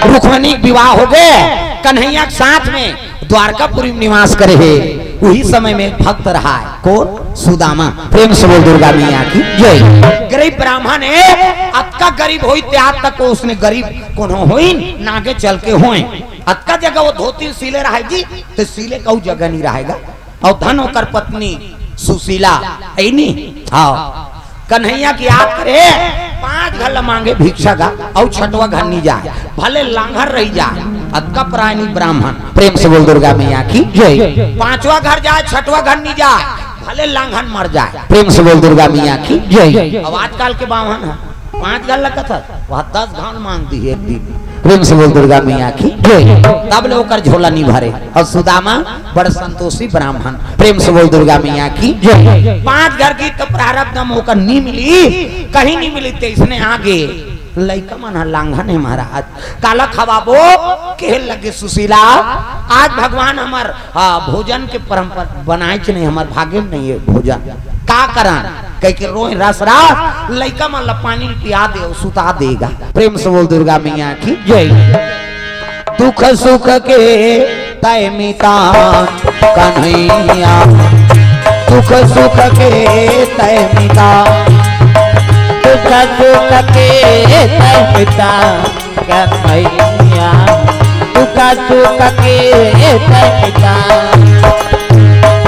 रुक्मणी विवाह हो गए, कन्हैया के साथ में द्वारकापुरी में निवास करे है। वही समय में भक्त रहा है कौन? सुदामा। प्रेम से बोल दुर्गा मैया की जय। गरीब ब्राह्मण है, अतका गरीब होई त्याग तक उसने गरीब कौन होई नागे चल के होए। अतका जगह वो धोती सीले रहेगी तो सीले का जगह नहीं रहेगा। और धन होकर पत्नी सुशीला है नहीं। हाँ कन्हैया की याद करे 5 घर मांगे भिक्षा का और 6वां घर नहीं जाए, भले लांघर रही जाए। अतका प्राणी ब्राह्मण। प्रेम से बोल दुर्गा मैया की जय। 5वां घर जाए 6वां घर नहीं जाए, भले लांघन मर जाए। प्रेम से बोल दुर्गा मैया की जय। अब आजकल के बावन है 5 घर लगा था वह 10 घान मांग दी एक दिन। प्रेम से बोल दुर्गा मैया की जय। तब लोग कर झोला नहीं भरे। और सुदामा बड़ संतोषी ब्राह्मण। प्रेम से बोल दुर्गा मैया की जय। 5 घर की तो प्रारब्ध होकर नहीं मिली, कहीं नहीं मिली। तो इसने आगे लइका मन लांघन है महाराज काला खवाबो के लगे सुशीला। आज भगवान हमार भोजन के परंपरा बनाए नहीं, हमार भाग्य में नहीं है भोजन का करा कह के रोए रस रास लइका मन पानी पिया दे सुता देगा। प्रेम से बोल दुर्गा मैया की जय। दुख सुख के तय मिता कन्हैया, दुख सुख के तय मिता, दुख सुख के तय मिता कन्हैया, दुख सुख के तय मिता,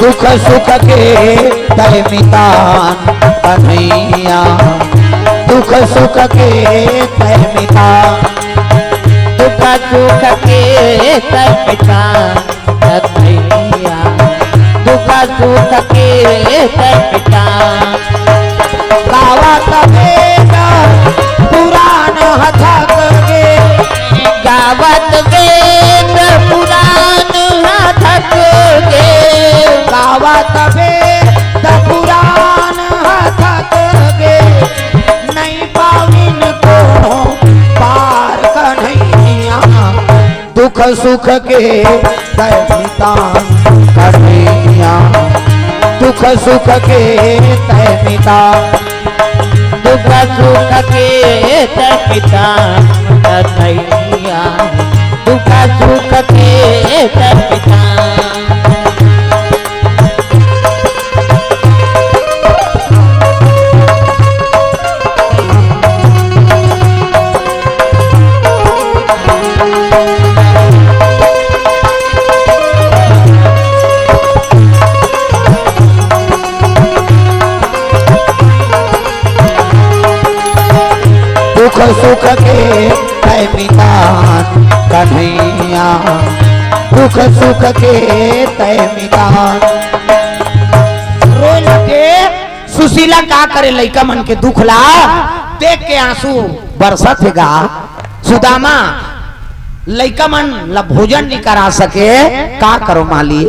दुख सुख के तय मिता कन्हैया, दुख सुख के तय मिता, दुख सुख के तय मिता कन्हैया, दुख सुख के तय मिता। गावत वेद पुराण हथक गे, गावत वेद पुराण हथक गे, गावत वेद पुराण हथक गे, नहीं पाविन को पार कन्हैया, दुख सुख के तय मिता कन्हैया, दुख सुख के तय मिता, दुख सुख के तय मिता कन्हैया, दुख सुख के तय मिता। दुख सुख के तय मिता कन्हैया, दुख सुख के तय मिता। रोए लगे सुशीला का करे लइका मन के दुख ला देख के आंसू बरसत हैगा। सुदामा लइका मन ला भोजन नहीं करा सके, का करो माली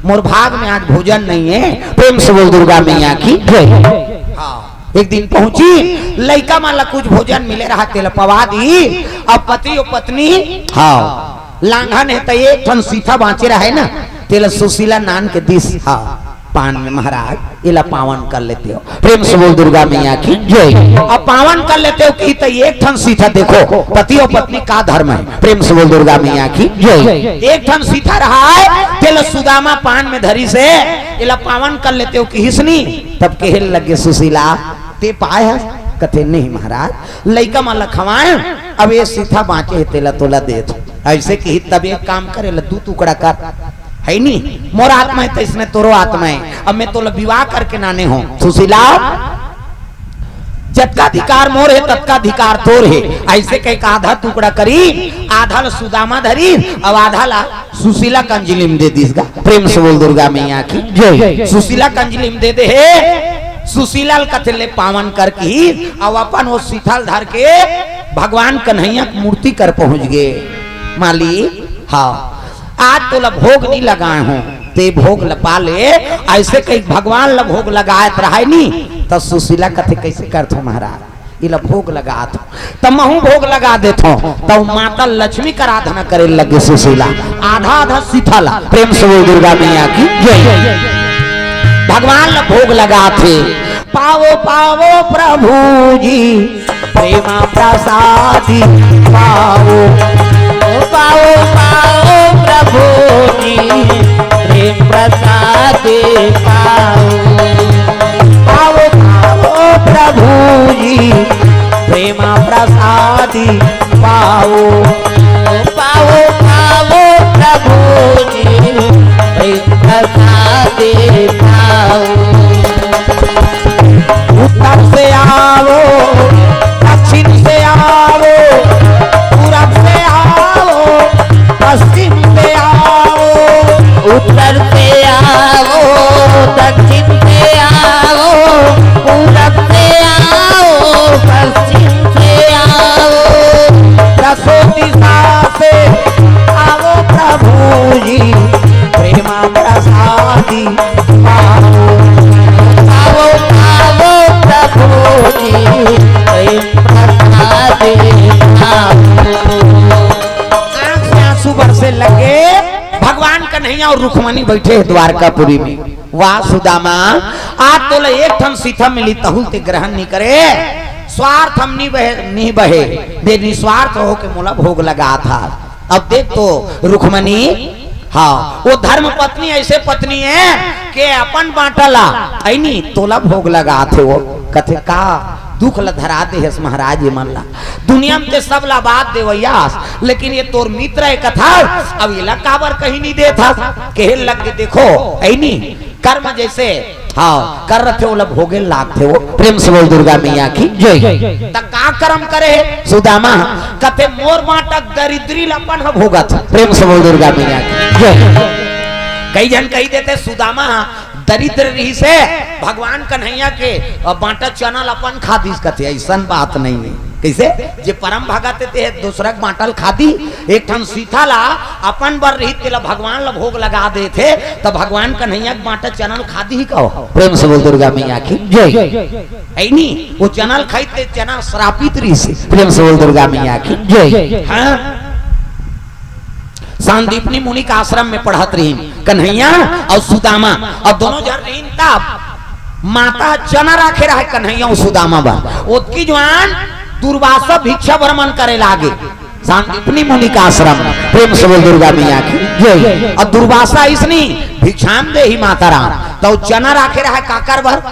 मोर भाग में आज भोजन नहीं है। प्रेम से बोल दुर्गा मैया की जय। एक दिन पहुंची लइका माला कुछ भोजन मिले रहा तेल पवा दी। अब पति और पत्नी हाँ लांघन है तो एक ठन सीथा बाँचे रहे ना तेल सुशीला नान के दिस हाँ पान में महाराज इला पावन कर लेते हो। प्रेम से बोल दुर्गा मैया की जय। अब पावन कर लेते हो कि तो एक ठन सीथा देखो पति और पत्नी का धर्म है। प्रेम से बोल दुर्गा मैया की जय। एक ठन सीथा रहा है तेल सुदामा पान में धरी से इला पावन कर लेते हो कि हिसनी। तब कहने लगे सुशीला ते पाए है कथे नहीं महाराज लइका माला खवाए अब ये सीथा बाँचे है तेला तोला दे दो ऐसे कि तब एक काम करे ला 2 टुकड़ा कर है नहीं मोर आत्मा है तो इसने तोरो आत्मा है। अब मैं तोला विवाह करके नाने हो सुशीला जतका अधिकार मोर है तत्का अधिकार तोर है। ऐसे कह आधा टुकड़ा करी आधा ला सुदामा धरी अब आधा ला सुशीला कंजली में दे दीसगा। प्रेम से बोल दुर्गा मैया की जय। सुशीला कंजली में दे दे है सुशीलाल कथले पावन कर की अब अपन वो सीथल धर के भगवान कन्हैया की मूर्ति कर पहुंच गए। माली हाँ आज तो ला भोग नहीं लगाए हो ते भोग लपा ले ऐसे कहीं भगवान ला भोग लगाए रहा नहीं तो सुशीला कथे कैसे करते महाराज इला भोग लगा दो तब महू भोग लगा देते तब माता लक्ष्मी का आराधना करे लगे सुशीला आधा आधा सीथला। प्रेम से बोल दुर्गा मैया की जय। भगवान ला भोग लगाते पावो पावो प्रभु जी प्रेमा प्रसादी पावो प्रसादी पाओ पाओ पाओ प्रभु जी प्रेम प्रसादी पाओ। उत्तर से आओ दक्षिण से आओ पूरब से आओ पश्चिम से आओ उत्तर से आओ दक्षिण से आओ पूरब से आओ पश्चिम से आओ। दसों दिशा से आओ प्रभु जी प्रेम प्रसादी पाओ आओ आओ प्रभु जी प्रेम प्रसादी पाओ। आंख से आंसू बरसे लगे। भगवान कन्हैया और रुक्मणी बैठे हैं द्वारकापुरी में। वाह सुदामा आज तो एक ठन सीता मिली तहुल ते ग्रहण नहीं करे स्वार्थ हम नहीं बहे दे निस्वार्थ हो के मोला भोग लगा था। अब देख तो रुक्मणी हाँ वो धर्म पत्नी ऐसे पत्नी है कि अपन बाटला ऐनी तोला भोग लगा थे वो कथे का दुख ल धरा दे है महाराज ये मन ला दुनिया में सब ला बात देवयास लेकिन ये तोर मित्र है कथा अब ये काबर कहीं नहीं दे था के लग के देखो ऐनी कर्म जैसे हाँ कर रहे थे वो लोग भोगे लाग थे वो प्रेम से बोल दुर्गा मैया की जय। तक का कर्म करे सुदामा कथे मोर बाटक दरिद्री लपन भोगा था प्रेम से बोल दुर्गा मैया की जय। कई जन कही देते सुदामा दरिद्र रही से भगवान कन्हैया के बांटा चना अपन खादीस कथे ऐसा बात नहीं है कैसे जे परम भगत थे दूसरा बांटल खादी एक ठन सीता ला अपन बर रही तेला भगवान ला भोग लगा दे थे तब भगवान कन्हैया के बांटा चनल खादी ही कहो प्रेम से बोल दुर्गा मैया की जय। ऐनी वो चनल खाई चना श्रापित रही से प्रेम से बोल दुर्गा मैया की जय। हाँ सांदीपनी मुनि का आश्रम में पढ़त रही कन्हैया और सुदामा और दोनों जन रही तब माता चना रखे रहे कन्हैया और सुदामा बार उसकी जवान दुर्वासा भिक्षा भ्रमण करे लागे सांदीपनी मुनि का आश्रम प्रेम से बोल दुर्गा मैया की जय। और दुर्वासा इसनी भिक्षाम दे ही माता राम तो चना रखे रहे काकर भर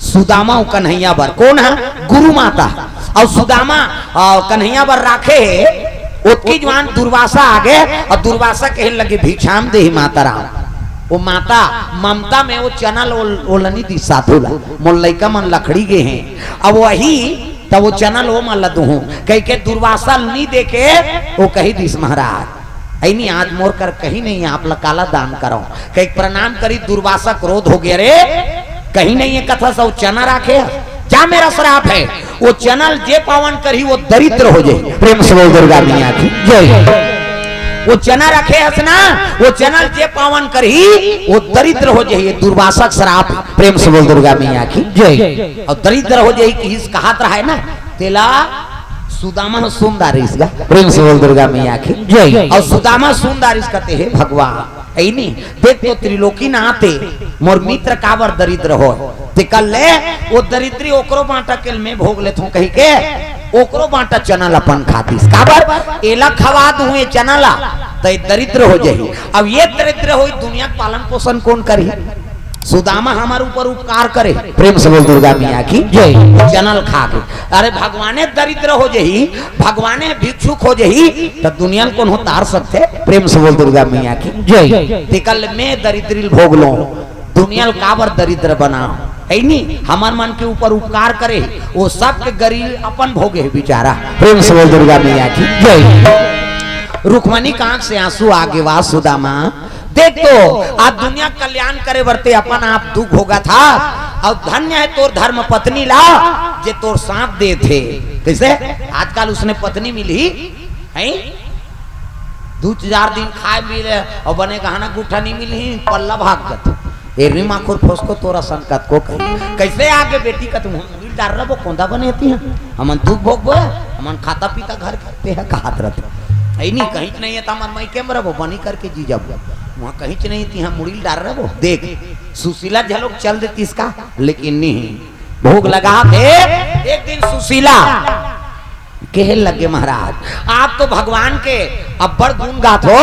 सुदामा और कन्हैया भर कौन है गुरु माता और सुदामा और कन्हैया भर राखे उसकी जवान दुर्वासा आगे और दुर्वासा कहने लगे भिक्षाम दे ही माता राम वो माता ममता में वो चना ओलनी दी साधुला मोल लइका मन लकड़ी गए हैं अब वही तब वो चना लो मन लदू कह के दुर्वासा नहीं देके वो कही दिस महाराज ऐनी आज मोर कर कहीं नहीं आप काला दान करो कहीं प्रणाम करी दुर्वासा क्रोध हो गया रे कहीं नहीं है कथा सब चना रखे क्या मेरा श्राप है वो चनल जे पावन करी वो दरिद्र हो जाए प्रेम से बोल दुर्गा मैया की जय। वो चना रखे हसना वो चनल जे पावन करी वो दरिद्र हो जाए दुर्वासक श्राप प्रेम से बोल दुर्गा मैया की जय। और दरिद्र हो जाए कि इस कहात रहा है ना तेला सुदामा सुंदरिस का प्रेम से बोल दुर्गा मैया की जय। और सुदामा सुंदरिस कहते हैं भगवान ऐनी देख तो त्रिलोकी ना आते मोर मित्र काबर दरिद्र हो ते कल ले वो दरिद्री ओकरो बांटा के में भोग लेथो कही के ओकरो बांटा चनल अपन खातीस काबर एला खवा दूं ये चनला तो दरिद्र हो जाही। अब ये दरिद्र हो दुनिया पालन पोषण कौन करी सुदामा हमारे ऊपर उपकार करे प्रेम से बोल दुर्गा मैया की जय। चनल खा के अरे भगवाने दरिद्र हो जाही भगवाने भिक्षुक हो जाही तो दुनिया कौन हो तार सकते प्रेम से बोल दुर्गा मैया की जय। तिकल में दरिद्री भोग लो दुनिया काबर दरिद्र बना है नहीं हमार मन के ऊपर उपकार करे वो सब के गरीब अपन भोगे बेचारा प्रेम से बोल दुर्गा मैया की जय। रुक्मणी का आंख से आंसू आगे वाह सुदामा देख तो आज दुनिया कल्याण करे बरते अपन आप दुख होगा था और धन्य है तोर धर्म पत्नी ला जे तोर साथ दे थे कैसे आजकल उसने पत्नी मिली है 2-4 दिन खाए मिले और बने गहना गुठा नहीं मिली पल्ला भाग गत एरी माखुर फसको तोरा संकट को कैसे आगे बेटी का तुम मिल डाल रहा वो कोंदा बनेती है हमन दुख भोग बोया हमन खाता पीता घर करते हैं कहात रहते नहीं कहीं नहीं है तमन मई के मरबो बनी करके जी जब वहाँ कहीं नहीं थी हम मुड़ी डाल रहे वो देख सुशीला झलोक चल देती इसका लेकिन नहीं भोग लगा दे एक दिन सुशीला कह लगे महाराज आप तो भगवान के अब बड़ गुण गात हो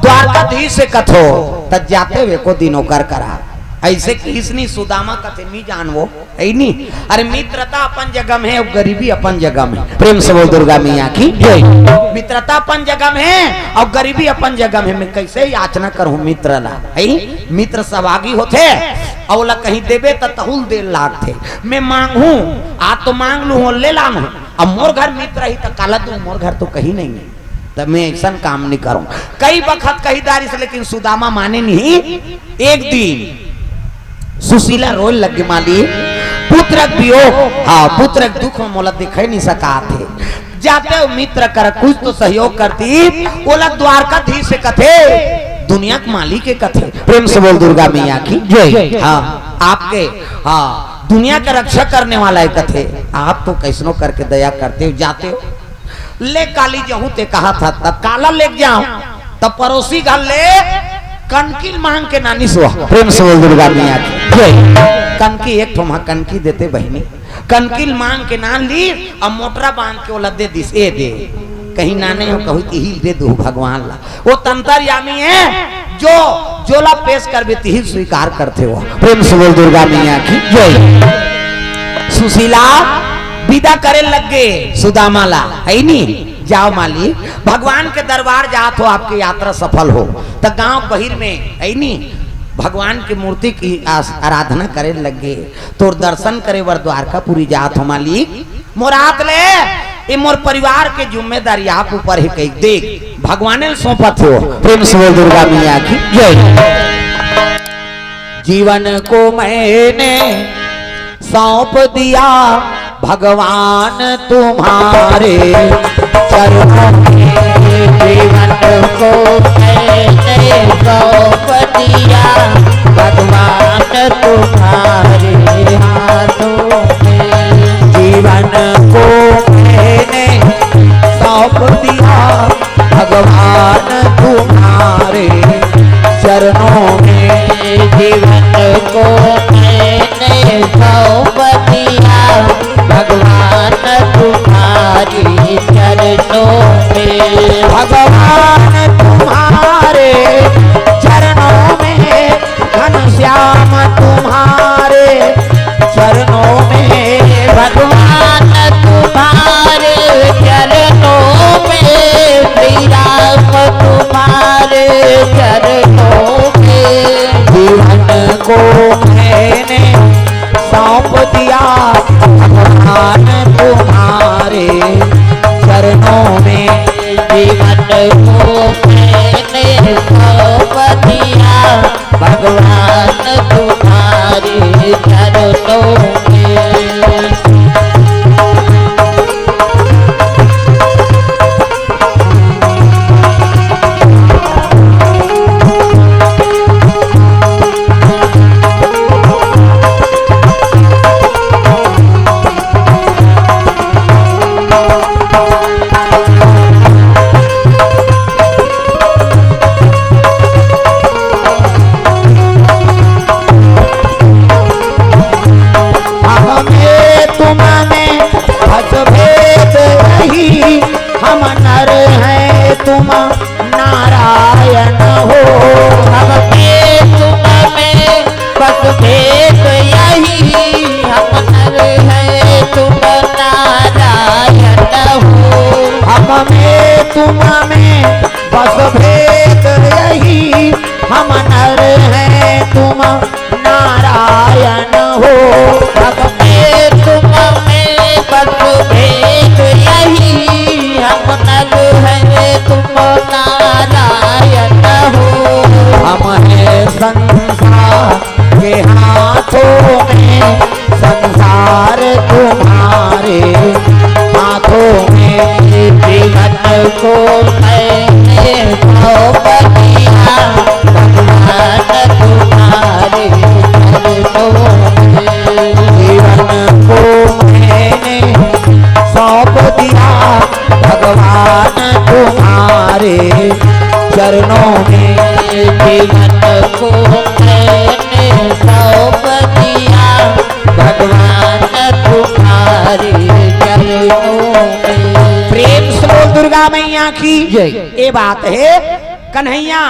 द्वारकाधीश से कथो तब जाते हुए को दिनों कर करा ऐसे किसनी सुदामा कथे मी जानवो है नहीं। अरे मित्रता अपन जगह में है और गरीबी अपन जगह में। प्रेम से बोल दुर्गा मैया की जय। मित्रता अपन जगह में है और गरीबी अपन जगह में। मैं कैसे याचना करूं मित्र ला है। मित्र सवागी होते औला कहीं देवे तो तहुल दे लाग थे। मैं मांगू आज तो मांग लू ले ला अब मोर घर मित्र ही तो काला तू मोर घर तो कहीं नहीं है। तब मैं ऐसा काम नहीं करूं। कई वक्त कही दारी से लेकिन सुदामा माने नहीं। एक दिन सुशीला रोल लगे माली पुत्रक वियोग हाँ पुत्रक दुख में मोला दिखाई नहीं सका थे। जाते हो मित्र कर कुछ तो सहयोग करती ओला द्वारकाधीश से कथे दुनिया के मालिक के कथे। प्रेम से बोल दुर्गा मैया की जय। हाँ आपके हाँ दुनिया का रक्षा करने वाला है कथे। आप तो कैसनो करके दया करते हो जाते हो ले काली जहू ते कहा था तब काला ले जाओ तब पड़ोसी घर ले कनकी मांग के नानी सुहा। प्रेम से बोल दुर्गा मैया की जय। कनकी एक ठो कनकी देते बहनी कनकी मांग के नान ली अब मोटरा बांध के ओला दे दिस ए दे कहीं नाने हो कहू तिहिल दे दो भगवान ला। वो तंत्रयामी है जो जोला पेश कर भी तिहिल स्वीकार करते हो। प्रेम से बोल दुर्गा मैया की जय। सुशीला विदा करे लग गए सुदामा ला है नहीं। जाओ मालिक भगवान के दरबार जात हो आपकी यात्रा सफल हो। तो गांव बहिर में है नहीं भगवान की मूर्ति की आराधना करे लगे तो दर्शन करे वर द्वारकापुरी जात हो। मालिक मोरात ले ये मोर परिवार के जिम्मेदारी आप ऊपर है कही देख भगवान ने सौंपत हो। प्रेम से बोल दुर्गा मैया की जय। जीवन को मैंने सौंप दिया भगवान तुम्हारे चरणों में। जीवन को मैंने सौंप दिया भगवान तुम्हारे हाथों में। जीवन को मैंने सौंप दिया भगवान तुम्हारे चरणों में। जीवन को मैंने सौंप दिया भगवान तुम्हारे चरणों में। भगवान तुम्हारे चरणों में घनश्याम तुम्हारे चरणों में। भगवान तुम्हारे चरणों में श्री राम तुम्हारे चरणों में। जीवन को मैंने सौंप दिया भगवान तुम्हारे चरणों में। जीवन को मैंने सौंप दिया भगवान तुम्हारे चरणों में। हम नर हैं तुम नारायण हो। हम के तुम में बस भेद यही हम नर हैं तुम नारायण हो। हम में तुम में बस भेद यही हम नर हैं तुम नारायण हो। हम के तुम में बस भेद यही हम नर हैं तुम नारायण हो। हम हैं संसार के हाथों में संसार तुम्हारे हाथों में। जीवन को मैंने सौंप दिया भगवान तुम्हारे चरणों में। जीवन को मैंने सौंप दिया भगवान तुम्हारे चरणों में। जीवन को मैंने सौंप दिया भगवान तुम्हारे चरणों में। प्रेम से बोल दुर्गा मैया की जय। ये बात है कन्हैया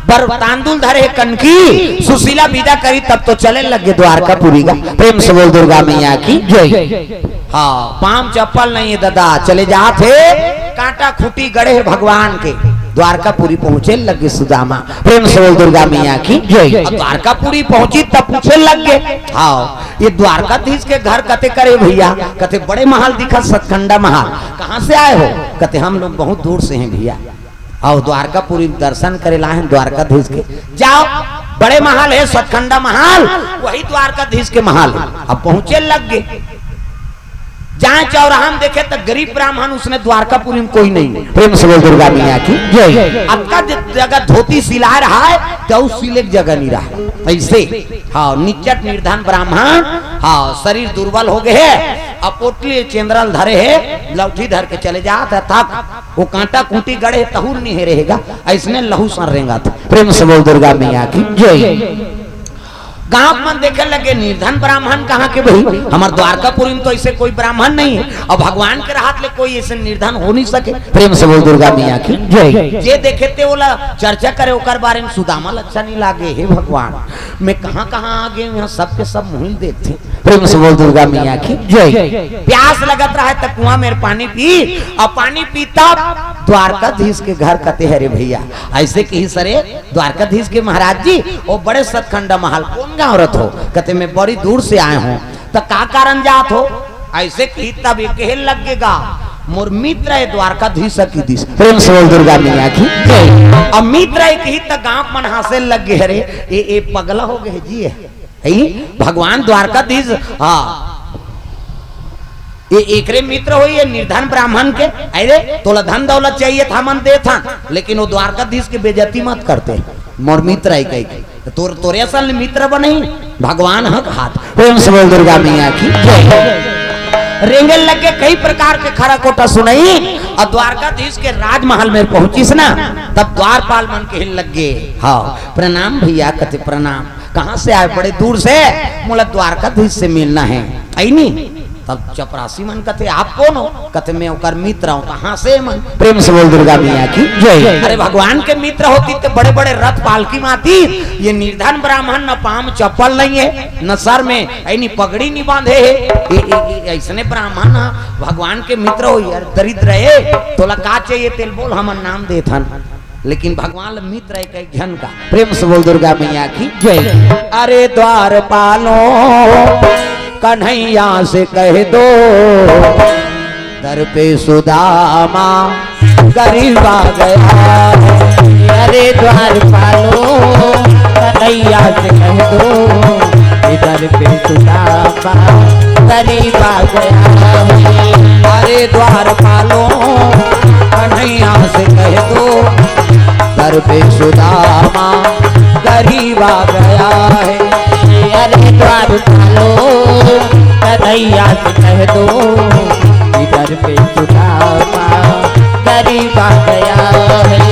पर तांदुल धरे कनकी सुशीला विदा करी तब तो चले लगे द्वारकापुरी का। प्रेम से बोल दुर्गा मैया की जय। हाँ पाम चप्पल नहीं है दादा, चले जाते कांटा खूटी गड़े है भगवान के। द्वारकापुरी पहुंचे लगे सुदामा। प्रेम से बोल दुर्गा मैया की जय। द्वारकापुरी पहुंची तब पूछे लग गए, हाँ ये द्वारकाधीश के घर कते करे भैया? कते बड़े महल दिखा, सतखंडा महल। कहाँ से आए हो? कते हम लोग बहुत दूर से हैं भैया। आओ द्वारकापुरी दर्शन करे लाए द्वारकाधीश के। जाओ बड़े महल है सतखंडा महल, वही द्वारकाधीश के महल। अब पहुंचे लग गए, जहाँ चौराहा में देखे तो गरीब ब्राह्मण, उसने द्वारकापुरी में कोई नहीं। प्रेम से बोल दुर्गा मैया की जय। आपका जगह धोती सिला रहा है तो उस सिले की जगह नहीं रहा ऐसे। हाँ निचट निर्धन ब्राह्मण, हाँ शरीर दुर्बल हो गए है, अब पोटली चेंद्रल धरे है, लौठी धर के चले जाता थक, वो कांटा खूंटी गड़े तहुर नहीं रहेगा, ऐसने लहू सर रहेगा। प्रेम से बोल दुर्गा मैया की जय। गांव में देखे लगे निर्धन ब्राह्मण कहाँ के भाई? हमारे द्वारकापुरी में तो ऐसे कोई ब्राह्मण नहीं है, और भगवान के राहत ले कोई ऐसे निर्धन हो नहीं सके। प्रेम से बोल दुर्गा मैया की जय। जे देखे ते बोला चर्चा करे ओकर बारे में, सुदामा अच्छा नहीं लागे, हे भगवान मैं कहाँ कहाँ आ गए, यहाँ सबके सब मुँह देखते। प्रेम से बोल दुर्गा मैया की जय। प्यास लगत रहा है तब कुआं में पानी पी, और पानी पीता द्वारकाधीश के घर कते हरे भैया। ऐसे कही सरे द्वारकाधीश के महाराज जी वो बड़े सतखंडा महल कौन गाँव रथ हो? कहते मैं बड़ी दूर से आए हूँ। तो का कारण जात हो? ऐसे कही तब ये लगेगा मोर मित्र है द्वारकाधीश की दिश। प्रेम से बोल दुर्गा मैया की जय। अब मित्र है कही तो गाँव मन हंसे लग गए, अरे ये पगला हो गए जी, भगवान द्वारकाधीश। हाँ ये एकरे मित्र हो, ये निर्धन ब्राह्मण के। अरे तोला धन दौलत चाहिए था मन दे था, लेकिन वो द्वारकाधीश के बेइज्जती मत करते। मोर मित्र है कही तोरे असल मित्र बने भगवान हक हाथ। प्रेम से बोल दुर्गा मैया की जय। रेंगे लगे कई प्रकार के खरा कोटा सुनाई, और द्वारकाधीश के राजमहल में पहुंचीस ना, तब द्वारपाल मन के हिल लग गए। हाँ प्रणाम भैया। कहते प्रणाम, कहाँ से आए? बड़े दूर से, मोला द्वारकाधीश से मिलना है। आई नहीं तब चपरासी मन कहते आप कौन हो? कहते मैं ओकर मित्र हूँ। कहाँ से मन? प्रेम से बोल दुर्गा मैया की जय। अरे भगवान के मित्र होती तो बड़े बड़े रथ पालकी में आती। ये निर्धन ब्राह्मण न पाम चप्पल नहीं है, न सर में ऐनी पगड़ी नहीं बांधे है, ऐसने ब्राह्मण भगवान के मित्र हो यार। दरिद्र है तोला का चाहिए तेल बोल, हम नाम दे थन, लेकिन भगवान मित्र है कई जन का। प्रेम से बोल दुर्गा मैया की जय। अरे द्वार पालो कन्हैया से कह दो, दर पे सुदामा गरीब आ गया। अरे द्वार पालो कन्हैया से कह दो, दर पे सुदामा गरीब आ गया। अरे द्वार पालो कन्हैया से कह दो, दर पे सुदामा गरीब आ गया है। अरे द्वार पालो कन्हैया से कह दो, इधर पे सुदामा गरीब आ गया है।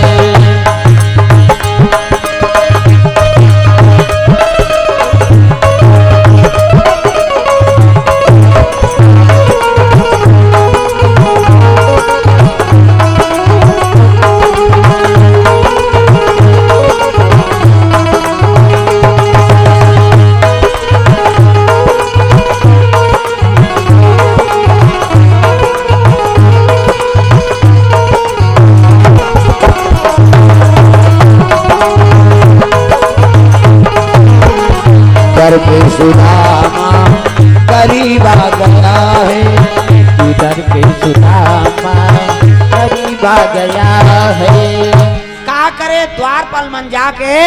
दर पे सुदामा करीब आ गया है। इधर पे सुदामा गरीब आ गया है। का करे द्वारपाल मन जाके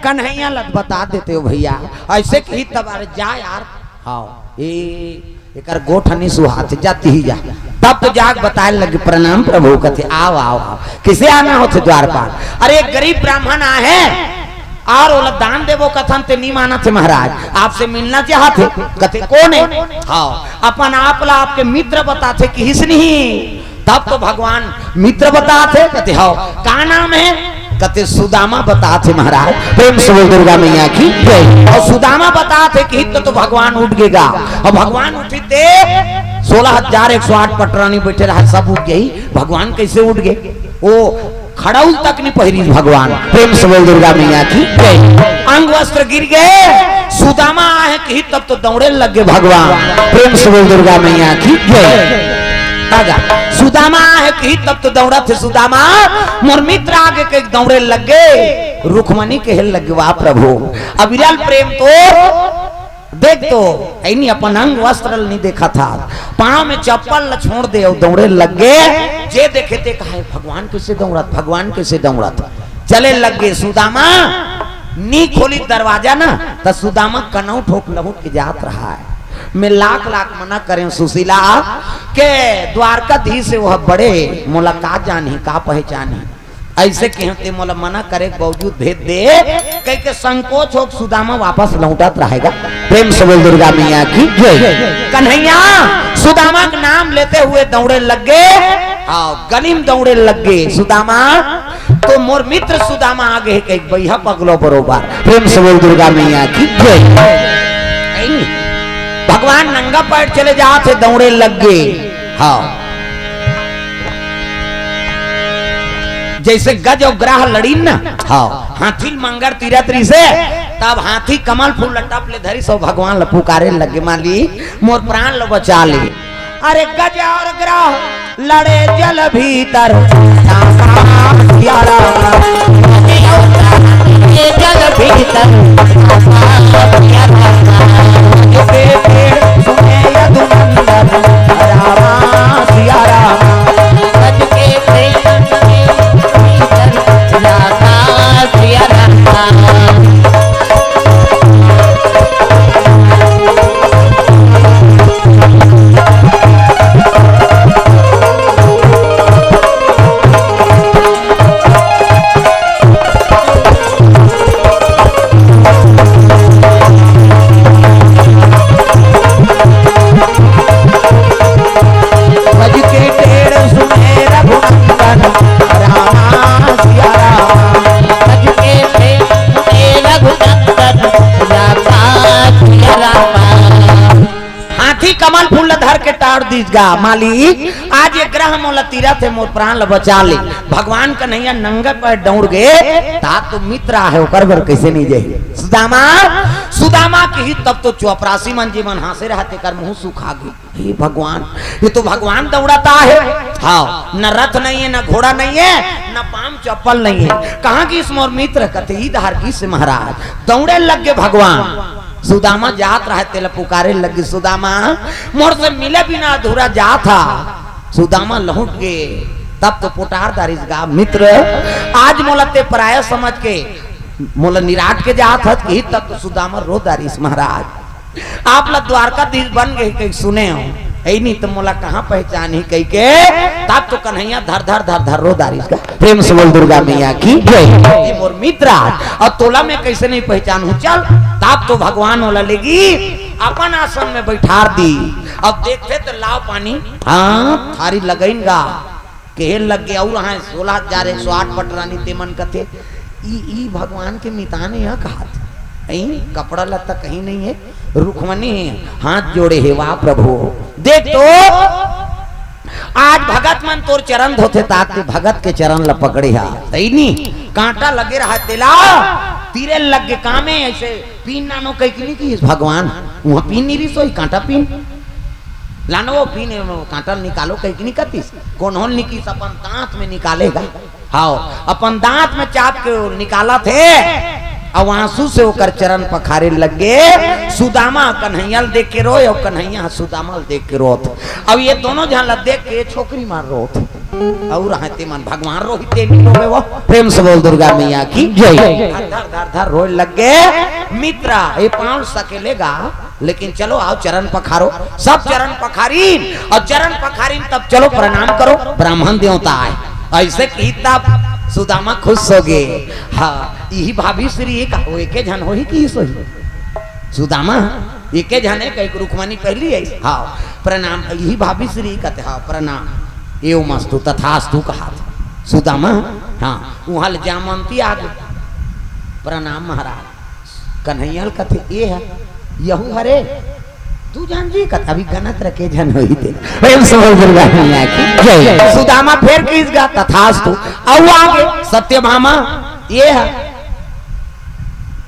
कन्हैया लत बता देते हो भैया। ऐसे कही तब अरे जा यार, हाँ एकर गोठनी सुहात जाती ही जा। तब तो जाग बताए लगे प्रणाम प्रभु। कहते आओ आओ आओ। किसे आना होते द्वारपाल? अरे गरीब ब्राह्मण आ है और वो दान देवो कथन ते नहीं माना थे महाराज, आपसे मिलना चाहते। कहते कौन है? हाँ अपन आपला आपके मित्र बताते कि हिसनी। तब तो भगवान मित्र बताते। कहते हाँ का नाम है? कहते सुदामा बताते महाराज। प्रेम से बोल दुर्गा मैया की जय। और सुदामा बताते कि तो भगवान उठ गएगा। और भगवान उठते 16,108 पटरानी बैठे रहा, सब उठ गई। भगवान कैसे उठ गए? वो खड़ाउल तक नहीं पहरी भगवान। प्रेम से बोल दुर्गा मैया की जय। अंग वस्त्र गिर गए, सुदामा आए कि तब तो दौड़े लग गए भगवान। प्रेम से बोल दुर्गा मैया की जय। सुदामा है कि तब तो दौड़ा थे सुदामा, मोर मित्र आगे के दौड़े लग गए, रुक्मणी के हिल लगे। वाह प्रभु अविरल प्रेम तो देख तो ऐनी अपन अंग वस्त्र नहीं देखा था, पांव में चप्पल छोड़ दे और दौड़े लग गए। जे देखे थे कहा भगवान कैसे दौड़ा, भगवान कैसे दौड़ा था, चले लग गए। सुदामा नी खोली दरवाजा ना तो सुदामा कनौ ठोक लहुट के जात रहा है। मैं लाख लाख मना करें सुशीला के द्वारकाधीश से वह बड़े मुलाकात जानी का पहचानी, ऐसे कहते मोला मना करे बावजूद भेद दे कह के संकोच हो सुदामा वापस लौटत रहेगा। प्रेम से बोल दुर्गा मैया की जय। कन्हैया सुदामा का नाम लेते हुए दौड़े लग गए, गलीम दौड़े लग गए। सुदामा तो मोर मित्र सुदामा आगे एक बैहा पगलो बरोबर। प्रेम से बोल दुर्गा मैया की जय। भगवान नंगा पैर चले जाते दौड़े लग गए। हाँ जैसे गज और ग्राह लड़ी ना, हाँ हाथी मंगर तीरत्री से, तब हाथी कमल फूल लटप ले धरी सो भगवान पुकारे लगे माली मोर प्राण लो बचा ले। अरे गज और ग्राह लड़े जल भीतर, जल भीतर कमल फूल धर के टाड़ दीजगा मालिक, आज ये ग्रह मोला तीरथ है मोर प्राण बचा ले। भगवान का नैया नंगा पर दौड़ गए, ता तो मित्र है ओकर बर कैसे नहीं जाए। सुदामा सुदामा के ही तब तो चौपरासी मन जीवन हासे रहते कर मुंह सुखा गई। हे भगवान ये तो भगवान दौड़ाता है, हाँ न रथ नहीं है, न घोड़ा नहीं है, न पाम चप्पल नहीं है। कहाँ की इस मोर मित्र कते धार की से महाराज दौड़े लग गए भगवान। सुदामा जात रहे तेला पुकारे लगी, सुदामा मोर से मिले बिना अधूरा जा था। सुदामा लौट गए, तब तो पुटार दारिस गा मित्र आज मोला ते पराया समझ के मोला निराट के जात हत कि तब तो सुदामा रो दारिस महाराज आप ला द्वारकाधीश बन गए कहीं सुने हो ऐनी तो मोला कहाँ पहचानी कही के, तब तो कन्हैया धर धर धर धर रो दारिस का। प्रेम से बोल दुर्गा मैया की जय। मोर मित्र और तोला में कैसे नहीं पहचानू, चल तब तो भगवान वाला लेगी अपन आसन में बैठार दी। अब देखते तो लाव पानी हाँ थारी लगेगा के लग गया और हाँ 16,108 पटरानी तेमन कथे ई भगवान के मिताने यहाँ कहा कहीं कपड़ा लत्ता कहीं नहीं है, रुक्मणी हाथ जोड़े है। वाह प्रभु देख तो आज भगत मन तोर चरण धोते ताते भगत के चरण ल पकड़े हा सही नी कांटा लगे रहा तेला तीरे लग के कामे ऐसे पीन नानो कहीं की नहीं की भगवान वहां पीन नहीं रही सोई कांटा पीन लानो वो पीन कांटा निकालो कहीं की नहीं करतीस कौन होल निकी अपन दांत में निकालेगा। हाँ अपन दांत में चाप के निकाला थे और आंसू से होकर चरण पखारे लग गए। सुदामा कन्हैया देख के रोए और कन्हैया सुदामा देख के रोत। अब ये दोनों जहां देख के छोकरी मार रोत और रहते मन भगवान रोहिते नहीं रोवे वो। प्रेम से बोल दुर्गा मैया की जय। धर धर धर रोए लग गए। मित्रा ये पांव सकेलेगा लेकिन चलो आओ चरण पखारो। सब चरण पखारी और चरण पखारी तब चलो प्रणाम करो ब्राह्मण देवता आए ऐसे की तब सुदामा खुश हो गए। हाँ यही भाभी श्री एक जन हो ही की सोही सुदामा एक जने कई रुक्मणी पहली है। हाँ प्रणाम यही भाभी श्री कहते हाँ प्रणाम एवं मस्तु तथास्तु कहा सुदामा। हाँ वहां जामंती आ गए प्रणाम महाराज कन्हैया कथे ये है यहू हरे तू जान जी कथा भी गणत रखे जन होई थे प्रेम से बोल दुर्गा मैया की जय। सुदामा फिर किस गा तथास्तु। अब आगे सत्यभामा ये है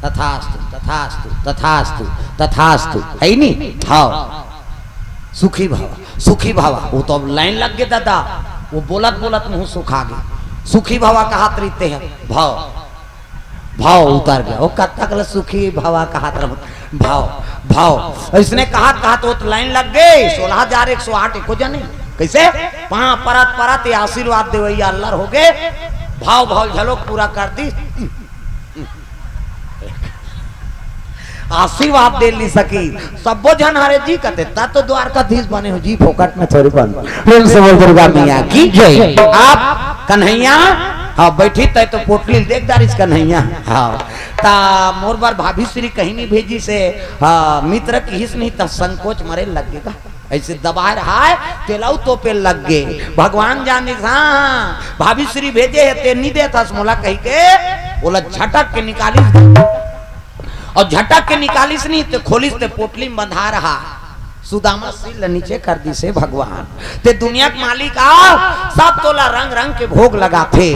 तथास्तु तथास्तु तथास्तु तथास्तु है नहीं। हाँ सुखी भावा सुखी भावा वो तो अब लाइन लग गए दादा वो बोलत बोलत मुंह सुखा गए। सुखी भावा का हाथ रहते हैं भाव भाव उतर गया वो कब तक सुखी भावा का हाथ भाव भाव इसने कहा तो लाइन लग गई 16,108 को जाने कैसे वहां परत परत ये आशीर्वाद दे भैया अल्लाह हो गए भाव भाव झलोक पूरा कर दी आशीर्वाद दे ली सकी सबो जन हरे जी कहते ता तो द्वारकाधीश बने हो जी फोकट में थोड़ी बन प्रेम से बोल दुर्गा मैया की जय। आप कन्हैया हाँ बैठी तय तो पोटली देखदार इस कन्हैया हाँ ता मोर बार भाभी श्री कहीं नहीं भेजी से हाँ मित्र की हिस नहीं ता संकोच मरे लगेगा ऐसे दबा रहा है तेलाऊ तो पे लग गए भगवान जाने हाँ भाभी श्री भेजे है ते नहीं देता मोला कही के बोला झटक के निकाली और झटक के निकालिस नहीं तो खोलिस ते पोटली में बंधा रहा सुदामा सिर नीचे कर दी से भगवान ते दुनिया के मालिक आ सब तोला रंग रंग के भोग लगाते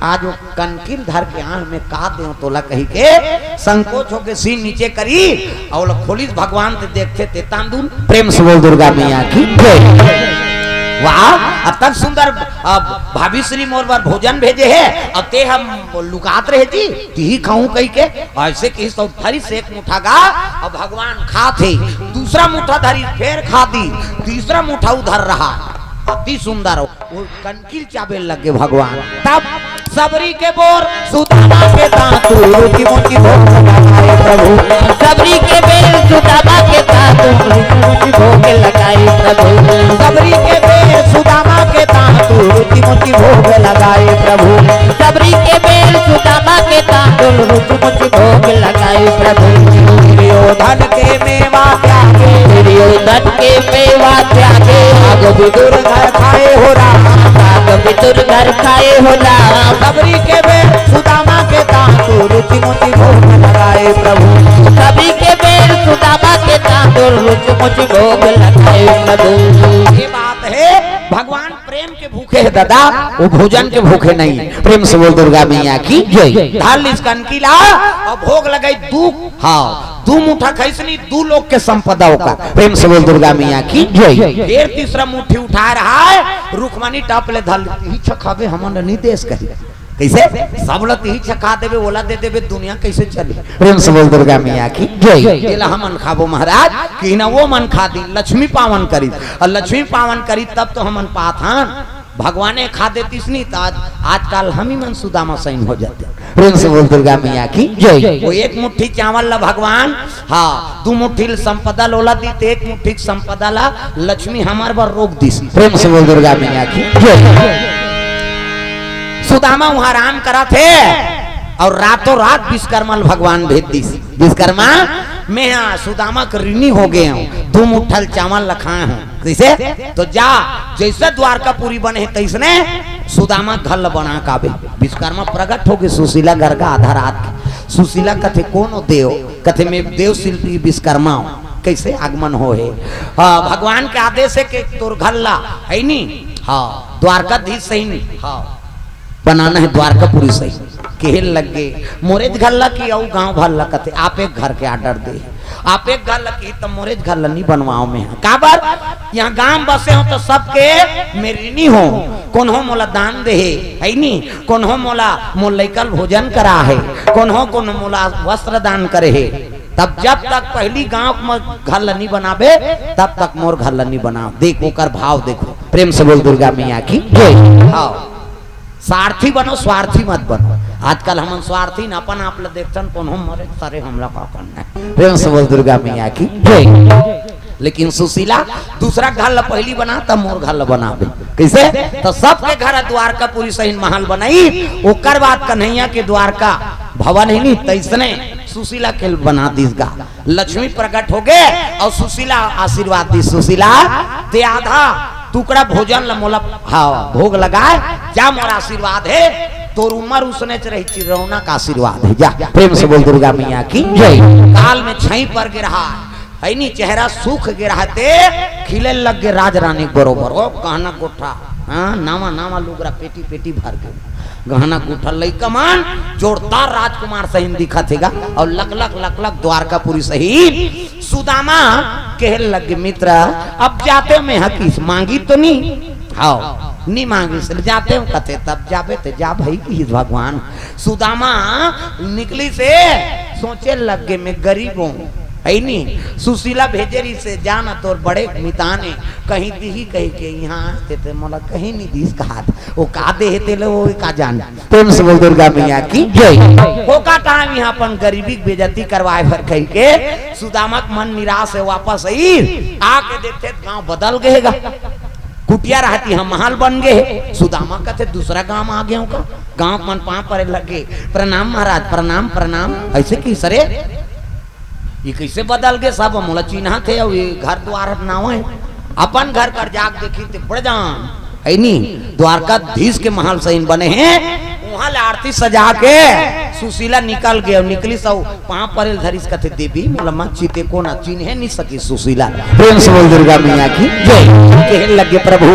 आज वो कनकिल धर के आंख में का दे तोला कही के संकोच होके सिर नीचे करी और खोलिस भगवान ते देखते ते तांदुल प्रेम से बोल दुर्गा मैया की वाह अब तक सुंदर भाभी श्री मोर बार भोजन भेजे है अब ते हम लुकात रहे थी ही खाऊं कही के ऐसे कि थरी से एक मुठा गा और भगवान खा थे दूसरा मुठा धरी फिर खा दी तीसरा मुठा उधर रहा अति सुंदर हो वो कनकिल चाबे लगे भगवान तब सबरी के बोर सुदामा के दांतु रोटी मोटी भोग लगाए प्रभु सबरी के बेल सुदामा के दांतु रोटी भोग लगाए प्रभु सबरी के बेल सुदामा के दांतु रोटी मोटी भोग लगाए प्रभु सबरी के बेल सुदामा के दांतु रोटी मोटी भोग लगाए प्रभु दुर्योधन के मेवा त्यागे दुर्योधन के मेवा त्यागे आग विदुर घर खाए हो राम आग विदुर घर खाए हो राम सबरी के बेल सुदामा के दांतु रुचि मोची भोग लगाए प्रभु सबरी के बेल सुदामा के दांतु रुचि मोची भोग लगाए प्रभु। ये बात है भगवान प्रेम के भूखे है दादा वो भोजन के भूखे नहीं प्रेम से बोल दुर्गा मैया की जय। ढाल इस कनकिला और भोग लगाई दू हाँ दू मुठा खैसनी दू लोग के संपदा होगा प्रेम से बोल दुर्गा मैया की जय। फिर तीसरा मुट्ठी उठा रहा है रुक्मणी टप ले धल ही छखावे हमन नहीं देश कही कैसे सब लोग ही छका देवे ओला दे देवे दुनिया कैसे चली प्रेम से बोल दुर्गा मैया की जय। जेला हमन खाबो महाराज कि ना वो मन खा दी लक्ष्मी पावन करी और लक्ष्मी पावन करी तब तो हमन पाथान भगवाने खा देती नहीं तो आजकल हम ही मन सुदामा सैन हो जाते प्रेम से बोल दुर्गा मैया की जय। वो एक मुट्ठी चावल ला भगवान हाँ दो मुट्ठी संपदा लोला दी तो एक मुट्ठी संपदा ला लक्ष्मी हमार बार रोक दी प्रेम से बोल दुर्गा मैया की जय। सुदामा वहां आराम करा थे और रातों रात विश्वकर्मा भगवान भेज दी विश्वकर्मा मैं यहाँ सुदामा का ऋणी हो गए हूँ दो मुट्ठल चावल लखाए हूँ कैसे तो जा जैसे द्वारकापुरी बने तैसने सुदामा घल बना काबे विश्वकर्मा प्रकट हो गए सुशीला घर का आधा रात सुशीला कथे कौन देव कथे में देव शिल्पी विश्वकर्मा कैसे आगमन हो है भगवान के आदेश है कि तोर घल्ला है नी हाँ द्वारकाधीश सही नहीं हाँ बनाना है द्वारकापुरी सही केहल लग गए मोरेज घल्ला की औ गांव भर लकते आप एक घर के आर्डर दे आप एक घर लकी तो मोरेज घर नहीं बनवाओ में का बार यहाँ गांव बसे हो तो सबके मेरी नहीं हो कौन हो मोला दान दे है नी कौन हो मोला मोलैकल भोजन करा है कौन हो मोला वस्त्र दान करे है तब जब तक पहली गांव में घर नहीं बनाबे तब तक मोर घर नहीं बनाओ देखो कर भाव देखो प्रेम से बोल दुर्गा मैया की जय। हाँ स्वार्थी बनो स्वार्थी मत बनो आजकल हम स्वार्थी न अपन आप देखते कौन हम मरे सारे हमला का करना है प्रेम से बोल दुर्गा मैया की जय। लेकिन सुशीला दूसरा घर पहली बना तब मोर घर बनाबे कैसे तो सबके घर द्वारकापुरी सही महल बनाई ओकर बाद कन्हैया के द्वारका भवन है नहीं तैसने सुशीला के बना दी गा लक्ष्मी प्रकट हो गए और सुशीला आशीर्वाद दी सुशीला ते आधा टुकड़ा भोजन मोला हाँ भोग लगाए क्या मोरा आशीर्वाद है तोर उम्र उसने रही चिरौना का आशीर्वाद है जा प्रेम से बोल दुर्गा मैया की जय। काल में छई पर गिरा है नहीं चेहरा सूख के रहते खिले लग गए राज रानी बरोबर। ओ गहना गोठा हाँ नामा नामा लुगरा पेटी पेटी भर के गहना गुठा लइका मान जोरदार राजकुमार सहीन दिखा थेगा और लक लक लक लक द्वारकापुरी सहीन सुदामा कह लग मित्र अब जाते में हकीस मांगी तो नहीं हाँ नहीं मांगी से जाते हो कथे तब जाबे ते जा भाई की भगवान। सुदामा निकली से सोचे लग गए मैं गरीब हूँ है नहीं सुशीला भेजेरी से जाना तो बड़े मिताने कहीं दी कहीं के यहाँ आते थे मोला कहीं नहीं दी कहा वो का दे ते लो वो का जान प्रेम से बोल दुर्गा मैया की जय। वो का टाइम यहाँ अपन गरीबी बेइज्जती करवाए भर कहीं के सुदामक मन निराश है वापस आई आके देखते गांव बदल गएगा कुटिया रहती हम महल बन गए। सुदामा कहते दूसरा गांव आ गया का गांव मन पाँव परे लगे प्रणाम महाराज प्रणाम प्रणाम ऐसे की सरे ये कैसे बदल गए सब मोला चिन्हा थे और ये घर द्वार नाव है अपन घर कर जाग देखी थे बड़े जान है नहीं द्वारकाधीश के महल सहीन बने हैं वहां आरती सजा के सुशीला निकल गए और निकली सब पाँव परेल धरिस कथे देवी मोला चीते को ना चिन्हे नहीं सकी सुशीला। प्रेम से बोल दुर्गा मैया की जय। कह लगे प्रभु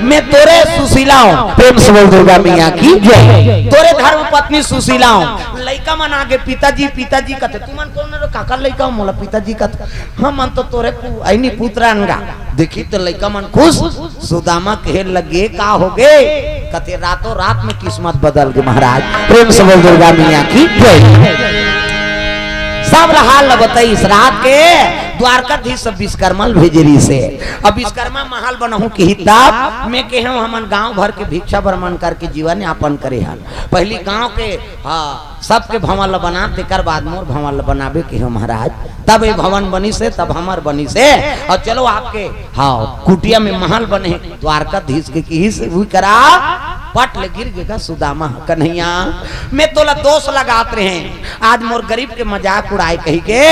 मैं तोरे सुशीला हूँ प्रेम से बोल दुर्गा मैया की जय। तोरे धर्म पत्नी सुशीला हूँ लइका मन आगे पिताजी कथे तू मन कौन काका लइका हो मोला पिताजी कथे हम मन तो तोरे ऐनी पुत्र अनगा देखी तो लइका मन खुश। सुदामा कहे लगे का हो गए कथे रातों रात में किस्मत बदल गई महाराज। प्रेम से बोल दुर्गा मैया की जय। सब हाल बताई इस रात के द्वारकाधीश विश्वकर्मा भेजरी से अब विश्वकर्मा महल बनहु की हिताब में के हमन गांव भर के भिक्षा भ्रमण करके जीवन यापन करे हन पहली गांव के सबके भवन बना तेकर बाद मोर भवन बनाबे के हो महाराज तब ये भवन बनी से तब हमार बनी से और चलो आपके हाँ कुटिया में महल बने द्वारकाधीश के की से हुई करा पट ले गिर गएगा सुदामा कन्हैया मैं तोला दोष लगाते रहे आज मोर गरीब के मजाक उड़ाए कही के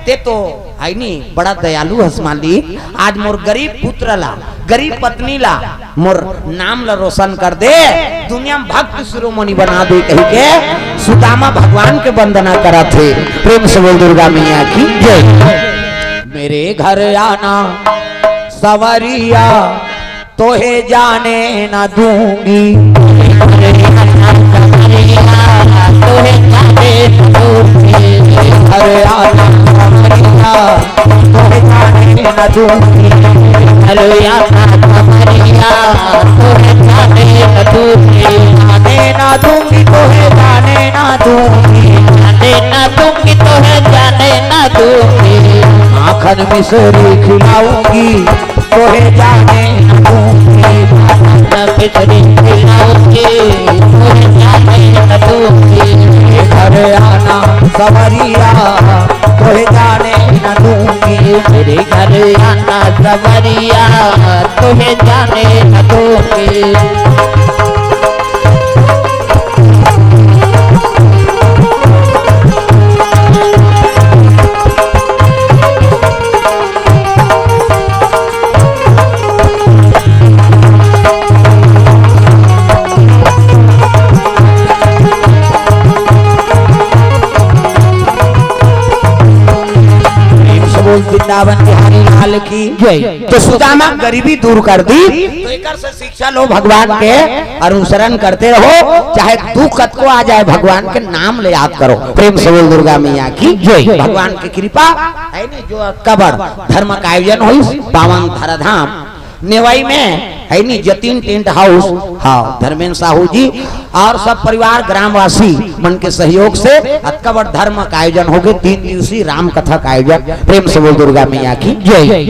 ते तो है नहीं बड़ा दयालु हसमाली आज मोर गरीब पुत्र ला गरीब पत्नी ला मोर नाम ला रोशन कर दे दुनिया में भक्त शिरोमणि बना दे कही के सुदामा भगवान के वंदना करा थे। प्रेम से बोल दुर्गा मैया की जय। मेरे घर आना सवरिया तोहे जाने न दूंगी तोहे जाने न दूंगी घर आना सवरिया तोहे जाने न दूंगी घर आना सवरिया तोहे जाने न दूंगी जाने न दूंगी तोहे जाने न दूंगी जाने न दूंगी तोहे जाने न दूंगी माखन मिश्री खिलाऊंगी तोहे जाने न दूंगी मिश्री खिलाऊंगी तोहे जाने न दूंगी घर आना सवरिया तोहे जाने न दूंगी मेरे घर आना सवरिया तोहे जाने न दूंगी। वृंदावन बिहारी लाल की जय। तो सुदामा गरीबी दूर कर दी तो एकर से शिक्षा लो भगवान के अनुसरण करते रहो चाहे दुख को आ जाए भगवान के नाम ले याद करो। प्रेम से बोल दुर्गा मैया की जय। भगवान की कृपा है नहीं जो कबर धर्म का आयोजन हुई पावन धराधाम नेवाई में है नहीं जतीन टेंट हाउस हाँ धर्मेंद्र साहू जी और सब परिवार ग्रामवासी मन के सहयोग से अतकबर धर्म का आयोजन हो गए 3 दिवसीय राम कथा का आयोजन। प्रेम से बोल दुर्गा मैया की जय।